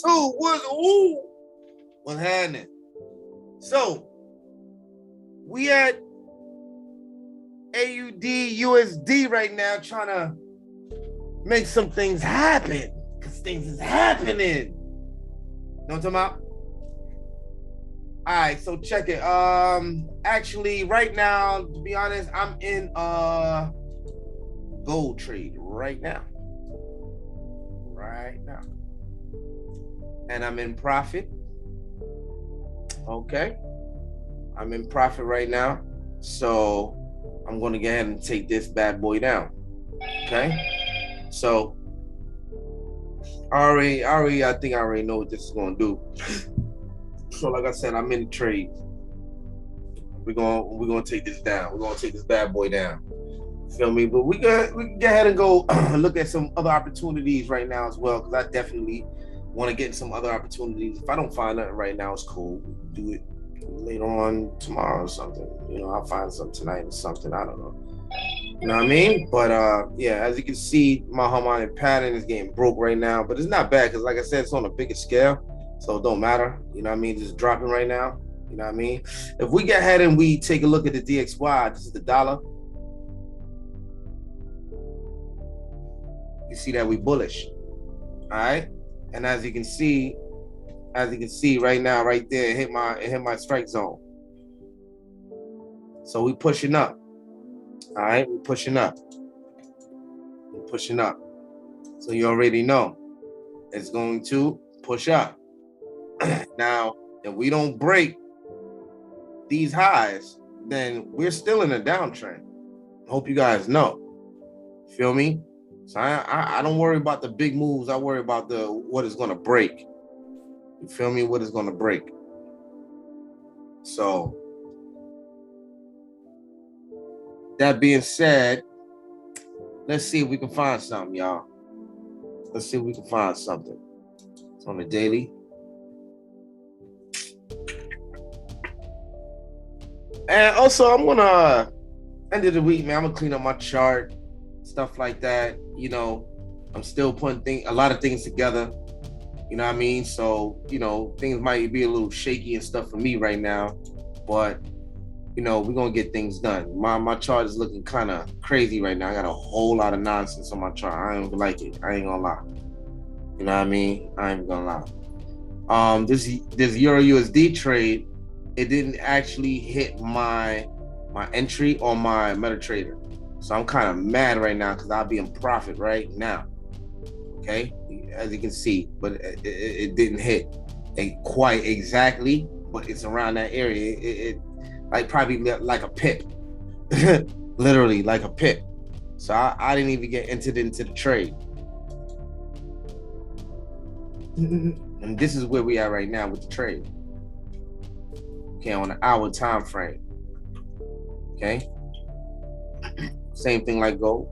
too. What's happening? So we at AUD USD right now, trying to make some things happen, because things is happening. Know what I'm talking about? All right, so check it. Actually, right now, to be honest, I'm in a gold trade right now. And I'm in profit. Okay, I'm in profit right now, so I'm going to go ahead and take this bad boy down. Okay, so I think I already know what this is going to do. So like I said, I'm in the trade. We're gonna take this down. We're gonna take this bad boy down. Feel me? But we can go ahead and go look at some other opportunities right now as well, because I definitely want to get some other opportunities. If I don't find nothing right now, it's cool. We can do it later on tomorrow or something. You know, I'll find something tonight or something. I don't know. You know what I mean? But yeah, as you can see, my harmonic pattern is getting broke right now. But it's not bad, because like I said, it's on a bigger scale. So it don't matter. You know what I mean? Just dropping right now. You know what I mean? If we get ahead and we take a look at the DXY, this is the dollar. You see that we bullish. All right. And as you can see right now, right there, it hit my strike zone. So we pushing up. All right, we're pushing up. We're pushing up. So you already know it's going to push up. Now, if we don't break these highs, then we're still in a downtrend. Hope you guys know. Feel me? So I don't worry about the big moves. I worry about what is going to break. You feel me? What is going to break? So that being said, let's see if we can find something, y'all. Let's see if we can find something. It's on the daily. And also, I'm gonna end of the week, man. I'm gonna clean up my chart, stuff like that. You know, I'm still putting a lot of things together. You know what I mean? So, you know, things might be a little shaky and stuff for me right now, but you know, we're gonna get things done. My chart is looking kind of crazy right now. I got a whole lot of nonsense on my chart. I don't like it. I ain't gonna lie. You know what I mean? I ain't gonna lie. This Euro USD trade, it didn't actually hit my entry on my MetaTrader. So I'm kind of mad right now, because I'll be in profit right now. Okay, as you can see, but it didn't hit it quite exactly, but it's around that area. It like probably like a pip, literally like a pip. So I didn't even get entered into the trade. And this is where we are right now with the trade. Okay, on an hour time frame. Okay, same thing like gold.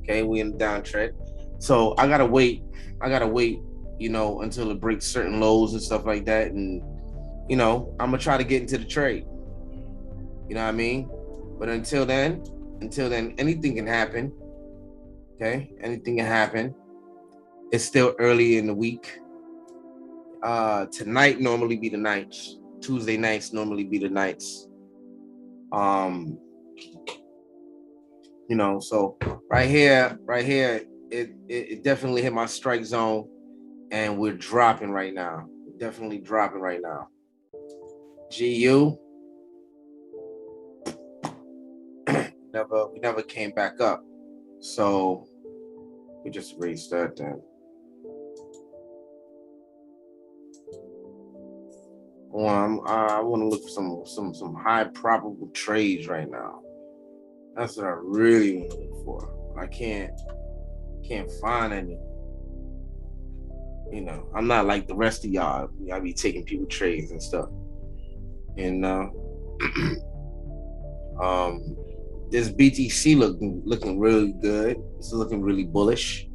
Okay, we in the downtrend. So I gotta wait, you know, until it breaks certain lows and stuff like that. And, you know, I'm gonna try to get into the trade. You know what I mean? But until then, anything can happen. Okay, anything can happen. It's still early in the week. Tonight normally be the nights. Tuesday nights normally be the nights. You know, so right here, it definitely hit my strike zone, and we're dropping right now. We're definitely dropping right now. GU, we never came back up, so we just erased that then. I want to look for some high probable trades right now. That's what I really want to look for. I can't find any. You know, I'm not like the rest of y'all. I be taking people trades and stuff. And this BTC looking really good. It's looking really bullish.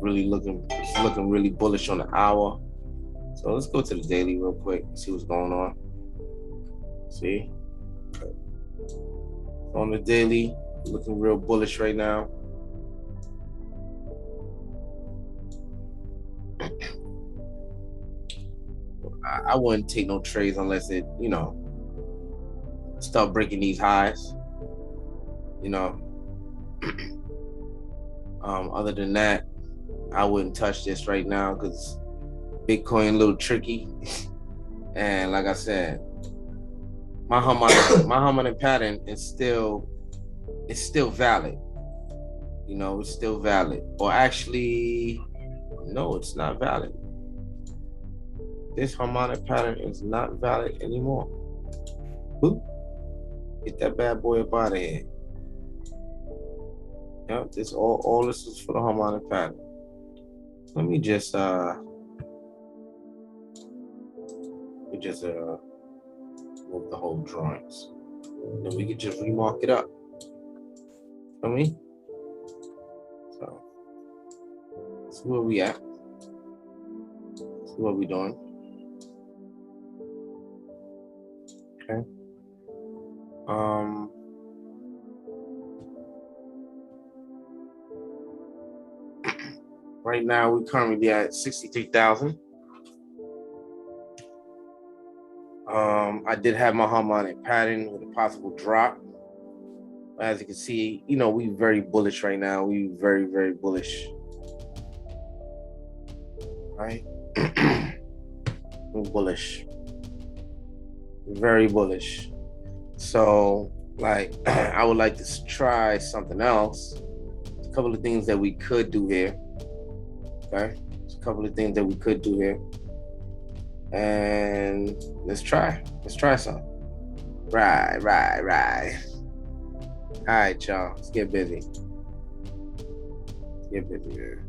It's looking really bullish on the hour. So let's go to the daily real quick and see what's going on. See? On the daily, looking real bullish right now. I wouldn't take no trades unless it, start breaking these highs. Other than that, I wouldn't touch this right now because Bitcoin a little tricky. And like I said, my harmonic pattern is still valid. It's still valid. Or actually, no, it's not valid. This harmonic pattern is not valid anymore. Boop. Get that bad boy up out of here. Yep, this all this is for the harmonic pattern. Let me just move the whole drawings. Then we can just remark it up. Feel me? So that's where we at. That's what we doing. Okay. Right now we're currently at 63,000. I did have my harmonic pattern with a possible drop. As you can see, we very bullish right now. We very, very bullish. Right? We're bullish. Very bullish. So, I would like to try something else. A couple of things that we could do here. Okay? There's a couple of things that we could do here. And let's try some. Right. All right, y'all. Let's get busy. Get busy here.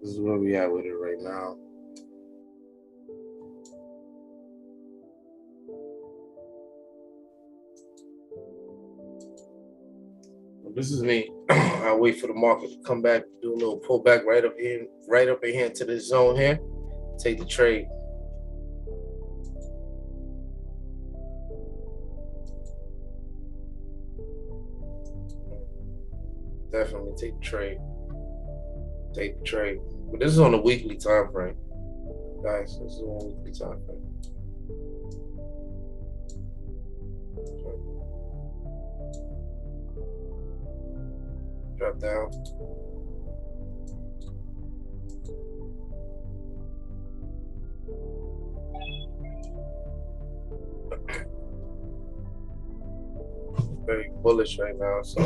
This is where we at with it right now. This is me. I wait for the market to come back, do a little pullback right up in here into this zone here. Take the trade. Definitely take the trade. Take the trade. But this is on a weekly time frame. Guys, this is on a weekly time frame. Drop down. Very bullish right now, so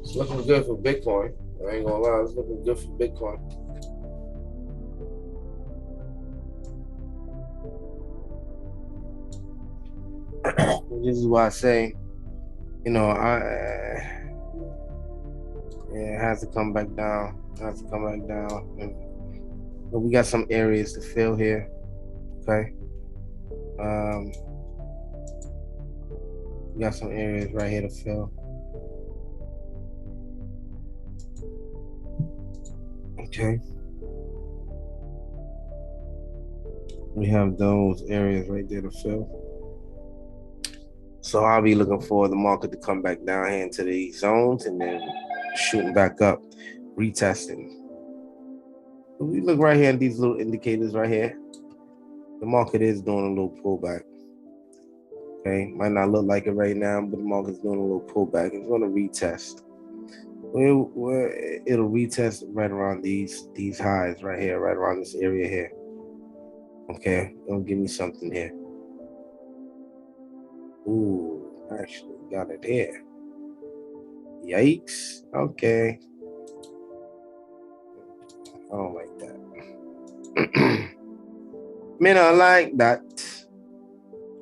it's looking good for Bitcoin. I ain't gonna lie, it's looking good for Bitcoin. This is why I say, it has to come back down. But we got some areas to fill here. Okay. We got some areas right here to fill. Okay. We have those areas right there to fill. So I'll be looking for the market to come back down here into these zones and then shooting back up, retesting. If we look right here at these little indicators right here, the market is doing a little pullback. Okay, might not look like it right now, but the market's doing a little pullback. It's going to retest. It'll retest right around these highs right here, right around this area here. Okay, it'll give me something here. Ooh, actually got it here. Yikes. Okay. I don't like that. Man, I like that.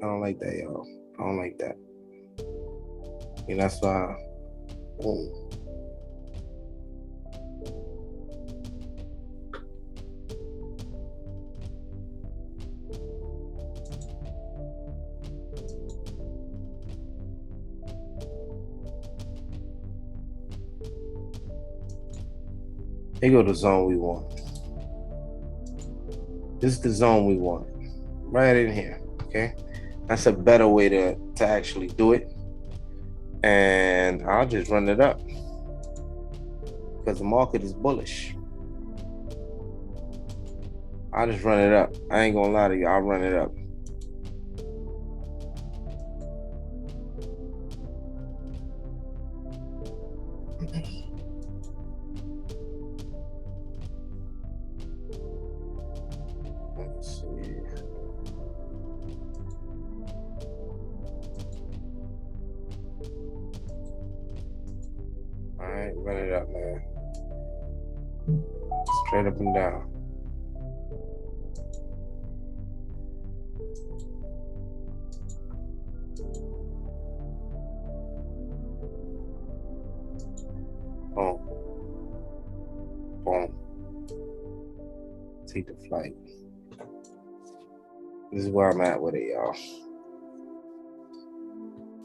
I don't like that, y'all. I don't like that. And that's why. Boom. Here go the zone we want. This is the zone we want. Right in here. Okay. That's a better way to actually do it. And I'll just run it up. Because the market is bullish. I'll just run it up. I ain't gonna lie to you. I'll run it up. Let's see. All right, run it up, man. Straight up and down. Boom. Boom. Take the flight. This is where I'm at with it, y'all.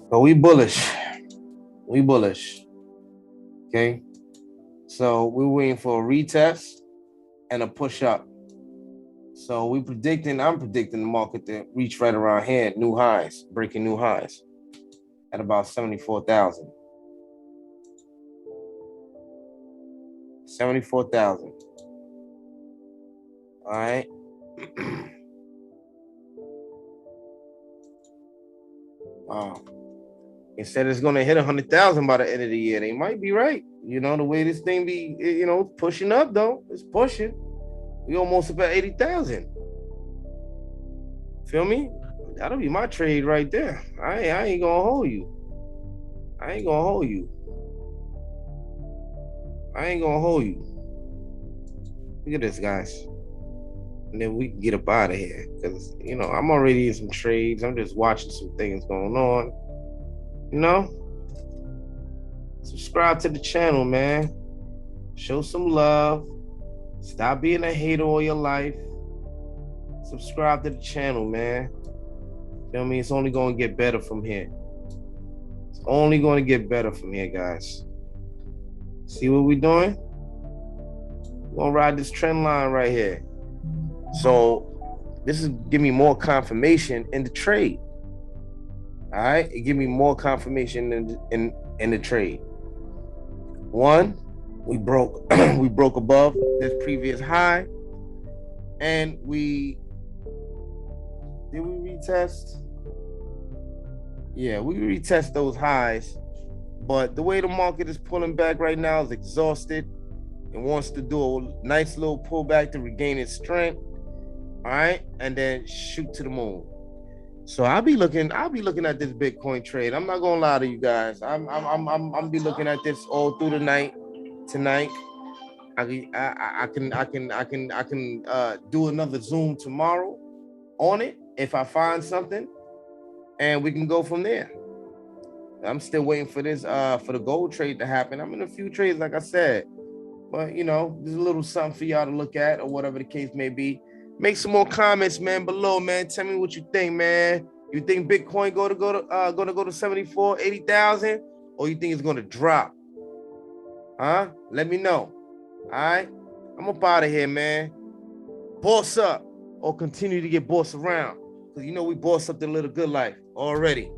So we bullish. We bullish. Okay. So we're waiting for a retest and a push up. So I'm predicting the market to reach right around here, new highs, breaking new highs at about 74,000. 74,000. All right. Wow. Instead it's going to hit 100,000 by the end of the year. They might be right. You know, the way this thing be, pushing up though. It's pushing. We almost about 80,000. Feel me? That'll be my trade right there. I ain't gonna hold you. I ain't gonna hold you. Look at this, guys. And then we can get up out of here. Because, I'm already in some trades. I'm just watching some things going on. Subscribe to the channel, man. Show some love. Stop being a hater all your life. Subscribe to the channel, man. Feel me? It's only going to get better from here. It's only going to get better from here, guys. See what we're doing? We're going to ride this trend line right here. So this is giving me more confirmation in the trade. All right? It gives me more confirmation in the trade. One, we broke above this previous high. And did we retest? Yeah, we retest those highs. But the way the market is pulling back right now is exhausted. It wants to do a nice little pullback to regain its strength. All right, and then shoot to the moon. So I'll be looking at this Bitcoin trade. I'm not gonna lie to you guys. I'm be looking at this all through the night tonight. I can do another Zoom tomorrow on it if I find something, and we can go from there. I'm still waiting for this for the gold trade to happen. I'm in a few trades, like I said, but there's a little something for y'all to look at or whatever the case may be. Make some more comments, man, below, man. Tell me what you think, man. You think Bitcoin gonna go to 74, 80,000, or you think it's gonna drop? Huh? Let me know. All right, I'm up out of here, man. Boss up or continue to get bossed around. Because we boss up the little good life already.